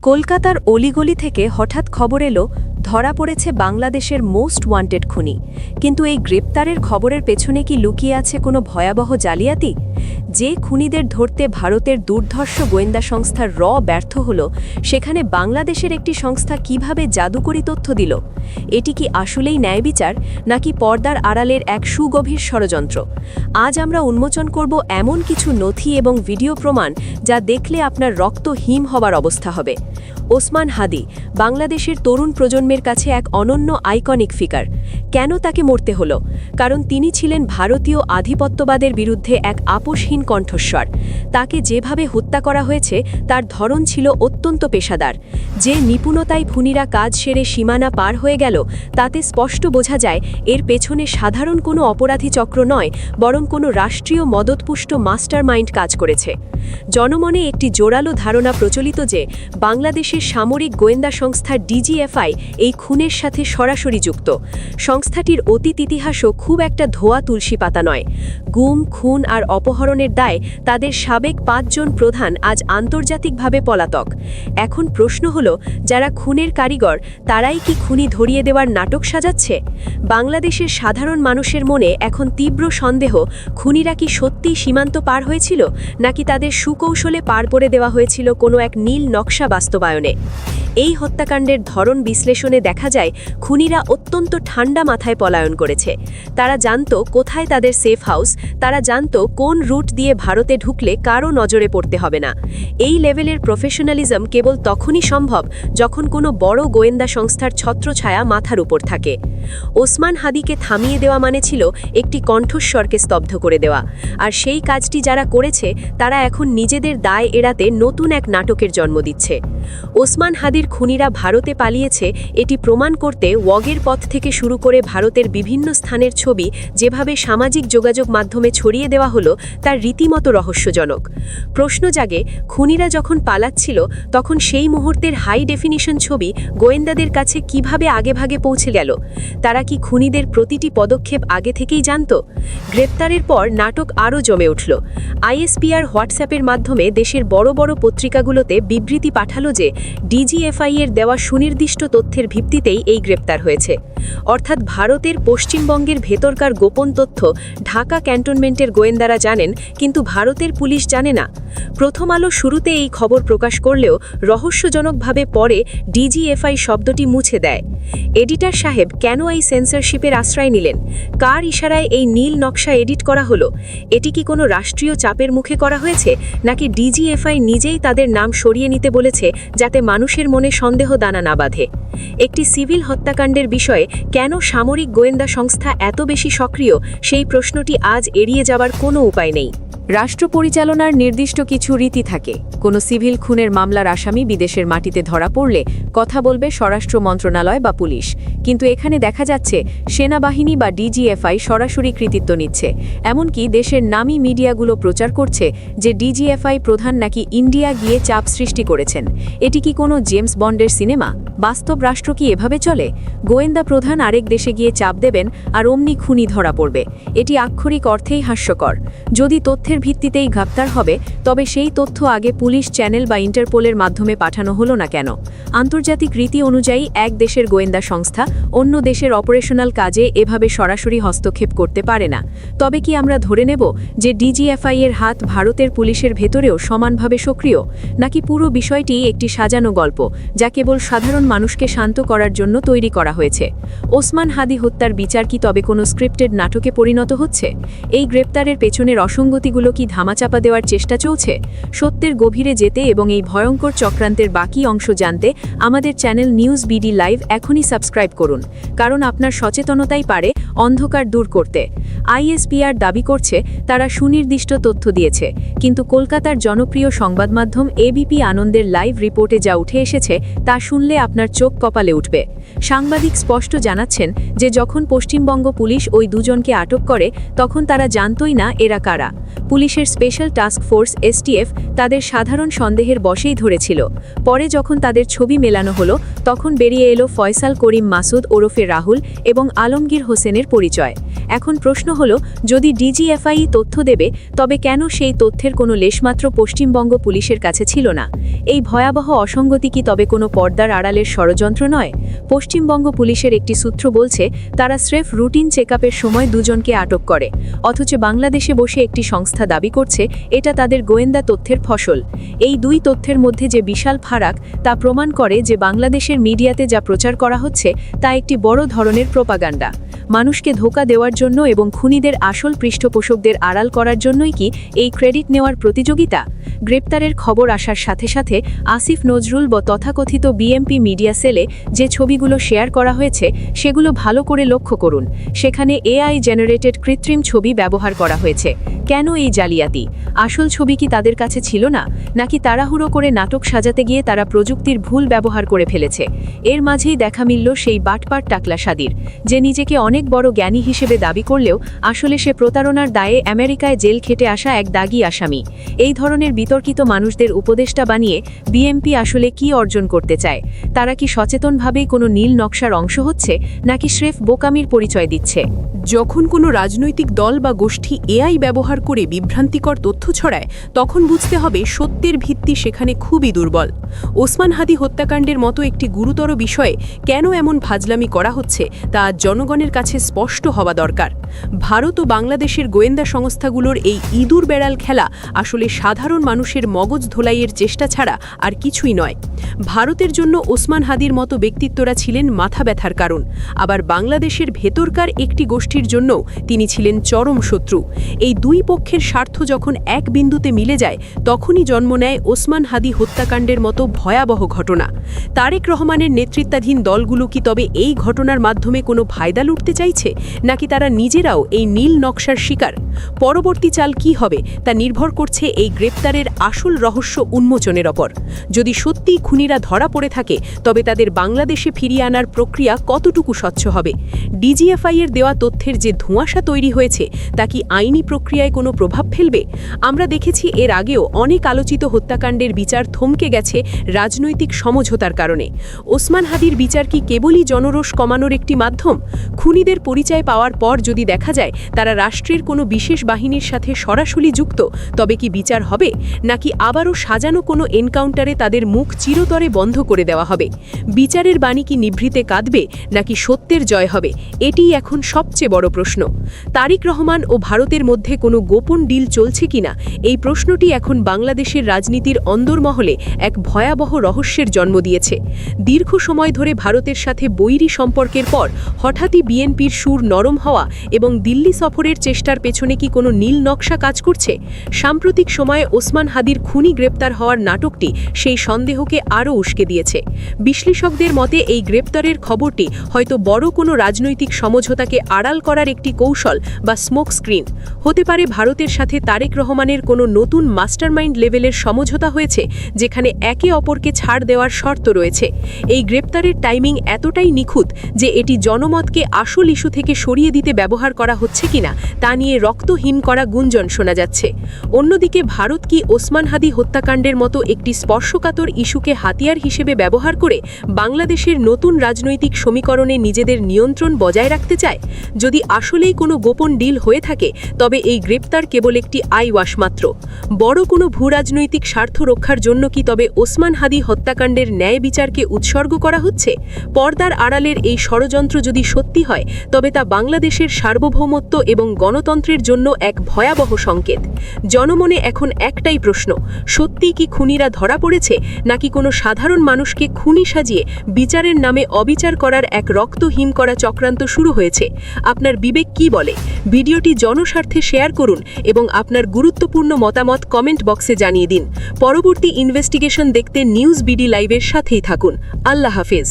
কলকাতার অলিগলি থেকে হঠাৎ খবর এলো ধরা পড়েছে বাংলাদেশের মোস্ট ওয়ান্টেড খুনি। কিন্তু এই গ্রেপ্তারের খবরের পেছনে কি লুকিয়ে আছে কোনো ভয়াবহ জালিয়াতি? যে খুনিদের ধরতে ভারতের দুর্ধর্ষ গোয়েন্দা সংস্থার ব্যর্থ হল, সেখানে বাংলাদেশের একটি সংস্থা কিভাবে জাদুকরি তথ্য দিল? এটি কি আসলেই ন্যায় বিচার, নাকি পর্দার আড়ালের এক সুগভীর ষড়যন্ত্র? আজ আমরা উন্মোচন করব এমন কিছু নথি এবং ভিডিও প্রমাণ যা দেখলে আপনার রক্ত হিম হবার অবস্থা হবে। ওসমান হাদি বাংলাদেশের তরুণ প্রজন্মের কাছে এক অনন্য আইকনিক ফিগার। কেন তাকে মরতে হলো? কারণ তিনি ছিলেন ভারতীয় আধিপত্যবাদের বিরুদ্ধে এক আপোষহীন কণ্ঠস্বর। তাকে যেভাবে হত্যা করা হয়েছে তার ধরন ছিল অত্যন্ত পেশাদার। যে নিপুণতায় খুনিরা কাজ সেরে সীমানা পার হয়ে গেল, তাতে স্পষ্ট বোঝা যায় এর পেছনে সাধারণ কোনো অপরাধী চক্র নয়, বরং কোনো রাষ্ট্রীয় মদতপুষ্ট মাস্টারমাইন্ড কাজ করেছে। জনমনে একটি জোরালো ধারণা প্রচলিত যে বাংলাদেশের সামরিক গোয়েন্দা সংস্থা ডিজিএফআই এই খুনের সাথে সরাসরি যুক্ত। সংস্থাটির অতীত ইতিহাসও খুব একটা ধোয়া তুলসী পাতা নয়। গুম, খুন আর অপহরণের দায়ে তাদের সাবেক ৫ জন প্রধান আজ আন্তর্জাতিকভাবে পলাতক। এখন প্রশ্ন হলো, যারা খুনের কারিগর তারাই কি খুনি ধরিয়ে দেওয়ার নাটক সাজাচ্ছে? বাংলাদেশের সাধারণ মানুষের মনে এখন তীব্র সন্দেহ, খুনিরা কি সত্যিই সীমান্ত পার হয়েছিল, নাকি তাদের সুকৌশলে পার করে দেওয়া হয়েছিল কোনো এক নীল নকশা বাস্তবায়নে? এই হত্যাকাণ্ডের ধরন বিশ্লেষণে দেখা যায় খুনিরা অত্যন্ত ঠান্ডা মাথায় পলায়ন করেছে। তারা জানত কোথায় তাদের সেফ হাউস, তারা জানত কোন রুট দিয়ে ভারতে ঢুকলে কারও নজরে পড়তে হবে না। এই লেভেলের প্রফেশনালিজম কেবল তখনই সম্ভব যখন কোনো বড় গোয়েন্দা সংস্থার ছত্রছায়া মাথার উপর থাকে। ওসমান হাদিকে থামিয়ে দেওয়া মানে ছিল একটি কণ্ঠস্বরকে স্তব্ধ করে দেওয়া। আর সেই কাজটি যারা করেছে তারা এখন নিজেদের দায় এড়াতে নতুন এক নাটকের জন্ম দিচ্ছে। ওসমান হাদির খুনিরা ভারতে পালিয়েছে এটি প্রমাণ করতে ওয়াগের পথ থেকে শুরু করে ভারতের বিভিন্ন স্থানের ছবি যেভাবে সামাজিক যোগাযোগ মাধ্যমে ছড়িয়ে দেওয়া হলো, তার রীতিমতো রহস্যজনক। প্রশ্ন জাগে, খুনিরা যখন পালাচ্ছিল তখন সেই মুহূর্তের হাই ডেফিনিশন ছবি গোয়েন্দাদের কাছে কিভাবে আগেভাগে পৌঁছে গেল? তারা কি খুনিদের প্রতিটি পদক্ষেপ আগে থেকেই জানত? গ্রেপ্তারের পর নাটক আরও জমে উঠল। আইএসপিআর হোয়াটসঅ্যাপের মাধ্যমে দেশের বড় বড় পত্রিকাগুলোতে বিবৃতি পাঠালো যে ডিজিএফআই এর দেওয়া সুনির্দিষ্ট তথ্যের ভিত্তিতেই এই গ্রেপ্তার হয়েছে। অর্থাৎ ভারতের পশ্চিমবঙ্গের ভেতরকার গোপন তথ্য ঢাকা ক্যান্টনমেন্টের গোয়েন্দারা জানেন, কিন্তু ভারতের পুলিশ জানে না। প্রথম আলো শুরুতে এই খবর প্রকাশ করলেও রহস্যজনকভাবে পরে ডিজিএফআই শব্দটি মুছে দেয়। এডিটর সাহেব কেন এই সেন্সরশিপের আশ্রয় নিলেন? কার ইশারায় এই নীল নকশা এডিট করা হলো? এটি কি কোনো রাষ্ট্রীয় চাপের মুখে করা হয়েছে, নাকি ডিজিএফআই নিজেই তাদের নাম সরিয়ে নিতে বলেছে যাতে মানুষের মনে সন্দেহ দানা না বাঁধে? একটি সিভিল হত্যাকাণ্ডের বিষয়ে কেন সামরিক গোয়েন্দা সংস্থা এত বেশি সক্রিয়, সেই প্রশ্নটি আজ এড়িয়ে যাবার কোনো উপায় নেই। রাষ্ট্র পরিচালনার নির্দিষ্ট কিছু রীতি থাকে। কোনো সিভিল খুনের মামলার আসামি বিদেশের মাটিতে ধরা পড়লে কথা বলবে স্বরাষ্ট্র মন্ত্রণালয় বা পুলিশ, কিন্তু এখানে দেখা যাচ্ছে সেনাবাহিনী বা ডিজিএফআই সরাসরি কৃতিত্ব নিচ্ছে। এমনকি দেশের নামী মিডিয়াগুলো প্রচার করছে যে ডিজিএফআই প্রধান নাকি ইন্ডিয়া গিয়ে চাপ সৃষ্টি করেছেন। এটি কি কোনো জেমস বন্ডের সিনেমা? বাস্তব রাষ্ট্র কি এভাবে চলে? গোয়েন্দা প্রধান আরেক দেশে গিয়ে চাপ দেবেন আর অমনি খুনি ধরা পড়বে। এটি আক্ষরিক অর্থেই হাস্যকর। যদি তথ্যের ভিত্তিতেই গ্রেপ্তার হবে, তবে সেই তথ্য আগে পুলিশ চ্যানেল বা ইন্টারপোলের মাধ্যমে পাঠানো হলো না কেন? আন্তর্জাতিক রীতি অনুযায়ী এক দেশের গোয়েন্দা সংস্থা অন্য দেশের অপারেশনাল কাজে এভাবে সরাসরি হস্তক্ষেপ করতে পারে না। তবে কি আমরা ধরে নেব যে ডিজিএফআই এর হাত ভারতের পুলিশের ভেতরেও সমানভাবে সক্রিয়, নাকি পুরো বিষয়টি একটি সাজানো গল্প যা কেবল সাধারণ মানুষকে শান্ত করার জন্য তৈরি করা হয়েছে? ওসমান হাদি হত্যার বিচার কি তবে কোনো স্ক্রিপ্টেড নাটকে পরিণত হচ্ছে? এই গ্রেপ্তারের পেছনের অসঙ্গতিগুলো কি ধামাচাপা দেওয়ার চেষ্টা চলছে? সত্যের গভীরে যেতে এবং এই ভয়ঙ্কর চক্রান্তের বাকি অংশ জানতে আমাদের চ্যানেল নিউজ বিডি লাইভ এখনই সাবস্ক্রাইব করুন, কারণ আপনার সচেতনতাই পারে অন্ধকার দূর করতে। আইএসপিআর দাবি করছে তারা সুনির্দিষ্ট তথ্য দিয়েছে, কিন্তু কলকাতার জনপ্রিয় সংবাদ মাধ্যম এবিপি আনন্দের লাইভ রিপোর্টে যা উঠে এসেছে তা শুনলে আপনার চোখ কপালে উঠবে। সাংবাদিক স্পষ্ট জানাচ্ছেন যে যখন পশ্চিমবঙ্গ পুলিশ ওই দুজনকে আটক করে তখন তারা জানতই না এরা কারা। পুলিশের স্পেশাল টাস্ক ফোর্স এসটিএফ তাদের সাধারণ সন্দেহের বশেই ধরেছিল। পরে যখন তাদের ছবি মেলানো হলো তখন বেরিয়ে এলো ফয়সাল করিম মাসুদ ওরফে রাহুল এবং আলমগীর হোসেনের পরিচয়। এখন প্রশ্ন হলো, যদি ডিজিএফআই তথ্য দেবে তবে কেন সেই তথ্যের কোনো লেশমাত্র পশ্চিমবঙ্গ পুলিশের কাছে ছিল না? এই ভয়াবহ অসঙ্গতি কি তবে কোনো পর্দার আড়ালের ষড়যন্ত্র নয়? পশ্চিমবঙ্গ পুলিশের একটি সূত্র বলছে তারা স্রেফ রুটিন চেকআপের সময় দুজনকে আটক করে, অথচ বাংলাদেশে বসে একটি সংস্থা দাবি করছে এটা তাদের গোয়েন্দা তথ্যের ফসল। এই দুই তথ্যের মধ্যে যে বিশাল ফারাক তা প্রমাণ করে যে বাংলাদেশের মিডিয়াতে যা প্রচার করা হচ্ছে তা একটি বড় ধরনের প্রোপাগান্ডা। মানুষকে ধোঁকা দেওয়ার জন্য এবং খুনিদের আসল পৃষ্ঠপোষকদের আড়াল করার জন্যই কি এই ক্রেডিট নেওয়ার প্রতিযোগিতা? গ্রেপ্তারের খবর আসার সাথে সাথে আসিফ নজরুল বা তথাকথিত বিএমপি মিডিয়া সেলে যে ছবিগুলো শেয়ার করা হয়েছে সেগুলো ভালো করে লক্ষ্য করুন। সেখানে এআই জেনারেটেড কৃত্রিম ছবি ব্যবহার করা হয়েছে। কেন এই জালিয়াতি? আসল ছবি কি তাদের কাছে ছিল না, নাকি তাড়াহুড়ো করে নাটক সাজাতে গিয়ে তারা প্রযুক্তির ভুল ব্যবহার করে ফেলেছে? এর মাঝেই দেখা মিলল সেই বাটপার টাকলা সাদির, যে নিজেকে অনেক বড় জ্ঞানী হিসেবে দাবি করলেও আসলে সে প্রতারণার দায়ে আমেরিকায় জেল খেটে আসা এক দাগী আসামি। এই ধরনের বিতর্কিত মানুষদের উপদেষ্টা বানিয়ে বিএমপি আসলে কি অর্জন করতে চায়? তারা কি সচেতনভাবেই কোনো নীল নকশার অংশ হচ্ছে, নাকি স্রেফ বোকামির পরিচয় দিচ্ছে? যখন কোনো রাজনৈতিক দল বা গোষ্ঠী এআই ব্যবহার করে বিভ্রান্তিকর তথ্য ছড়ায় তখন বুঝতে হবে সত্যের ভিত্তি সেখানে খুবই দুর্বল। ওসমান হাদি হত্যাকাণ্ডের মতো একটি গুরুতর বিষয়ে কেন এমন ফাজলামি করা হচ্ছে তা আজ জনগণের কাছে স্পষ্ট হওয়া দরকার। ভারত ও বাংলাদেশের গোয়েন্দা সংস্থাগুলোর এই ইঁদুর বেড়াল খেলা আসলে সাধারণ মানুষের মগজ ধোলাইয়ের চেষ্টা ছাড়া আর কিছুই নয়। ভারতের জন্য ওসমান হাদির মতো ব্যক্তিত্বরা ছিলেন মাথা ব্যথার কারণ, আবার বাংলাদেশের ভেতরকার একটি গোষ্ঠীর জন্য তিনি ছিলেন চরম শত্রু। এই দুই পক্ষের স্বার্থ যখন এক বিন্দুতে মিলে যায় তখনই জন্ম নেয় ওসমান হাদি হত্যাকাণ্ডের মতো ভয়াবহ ঘটনা। তারেক রহমানের নেতৃত্বাধীন দলগুলো কি তবে এই ঘটনার মাধ্যমে কোনো ফায়দা লুটতে চাইছে, নাকি তারা নিজেরাও এই নীল নকশার শিকার? পরবর্তী চাল কি হবে তা নির্ভর করছে এই গ্রেপ্তারের আসল রহস্য উন্মোচনের ওপর। যদি সত্যিই খুনিরা ধরা পড়ে থাকে তবে তাদের বাংলাদেশে ফিরিয়ে আনার প্রক্রিয়া কতটুকু স্বচ্ছ হবে? ডিজিএফআই এর দেওয়া তথ্যের যে ধোঁয়াশা তৈরি হয়েছে তা কি আইনি প্রক্রিয়ায় কোনো প্রভাব ফেলবে? আমরা দেখেছি এর আগেও অনেক আলোচিত হত্যাকাণ্ডের বিচার থমকে গেছে রাজনৈতিক সমঝোতার কারণে। ওসমান হাদির বিচার কি কেবলই জনরোষ কমানোর একটি মাধ্যম? খুনিদের পরিচয় পাওয়ার পর যদি দেখা যায় তারা রাষ্ট্রের কোনো বিশেষ বাহিনীর সাথে সরাসরি যুক্ত, তবে কি বিচার হবে, নাকি আবারও সাজানো কোনো এনকাউন্টারে তাদের মুখ চিরতরে বন্ধ করে দেওয়া হবে? বিচারের বাণী কি নিভৃতে কাঁদবে, নাকি সত্যের জয় হবে? এটিই এখন সবচেয়ে বড় প্রশ্ন। তারেক রহমান ও ভারতের মধ্যে কোনো গোপন ডিল চলছে কিনা, এই প্রশ্নটি এখন বাংলাদেশের রাজনীতির অন্দরমহলে এক ভয়াবহ রহস্যের জন্ম দিয়েছে। দীর্ঘ সময় ধরে ভারতের সাথে বৈরী সম্পর্কের পর হঠাৎই বিএনপির সুর নরম হওয়া এবং দিল্লি সফরের চেষ্টার পেছনে কি কোনো নীল নকশা কাজ করছে? সাম্প্রতিক সময়ে ওসমান হাদির খুনি গ্রেপ্তার হওয়ার নাটকটি সেই সন্দেহকে আরও উস্কে দিয়েছে। বিশ্লেষকদের মতে এই গ্রেপ্তারের খবরটি হয়তো বড় কোনো রাজনৈতিক সমঝোতাকে আড়াল করার একটি কৌশল বা স্মোক স্ক্রিন হতে পারে। ভারতের সাথে তারেক রহমানের কোনো নতুন মাস্টারমাইন্ড লেভেলের সমঝোতা হয়েছে যেখানে একে অপরকে ছাড় দেওয়ার শর্ত রয়েছে। এই গ্রেপ্তারের টাইমিং এতটাই নিখুঁত যে এটি জনমতকে আসল ইস্যু থেকে সরিয়ে দিতে ব্যবহার করা হচ্ছে কিনা তা নিয়ে রক্তহীন করা গুঞ্জন শোনা যাচ্ছে। অন্যদিকে ভারত কি ওসমান হাদি হত্যাকাণ্ডের মতো একটি স্পর্শকাতর ইস্যুকে হাতিয়ার হিসেবে ব্যবহার করে বাংলাদেশের নতুন রাজনৈতিক সমীকরণে নিজেদের নিয়ন্ত্রণ বজায় রাখতে চায়? যদি আসলেই কোনো গোপন ডিল হয়ে থাকে তবে এই গ্রেপ্তার কেবল একটি আইওয়াশ মাত্র। বড় কোনো ভূরাজনৈতিক স্বার্থ রক্ষার জন্য কি তবে ওসমান হাদি হত্যাকাণ্ডের ন্যায় বিচারকে উৎসর্গ করা হচ্ছে? পর্দার আড়ালের এই ষড়যন্ত্র যদি সত্যি হয় তবে তা বাংলাদেশের সার্বভৌমত্ব এবং গণতন্ত্রের জন্য এক ভয়াবহ সংকেত। জনমনে এখন একটাই প্রশ্ন, সত্যিই কি খুনিরা ধরা পড়েছে, নাকি কোনো সাধারণ মানুষকে খুনি সাজিয়ে বিচারের নামে অবিচার করার এক রক্তহীন করা চক্রান্ত শুরু হয়েছে? আপনার বিবেক কি বলে? ভিডিওটি জনস্বার্থে শেয়ার করুন এবং আপনার গুরুত্বপূর্ণ মতামত কমেন্ট বক্সে জানিয়ে দিন। পরবর্তী ইনভেস্টিগেশন দেখতে নিউজ বিডি লাইভের সাথেই থাকুন। আল্লাহ হাফেজ।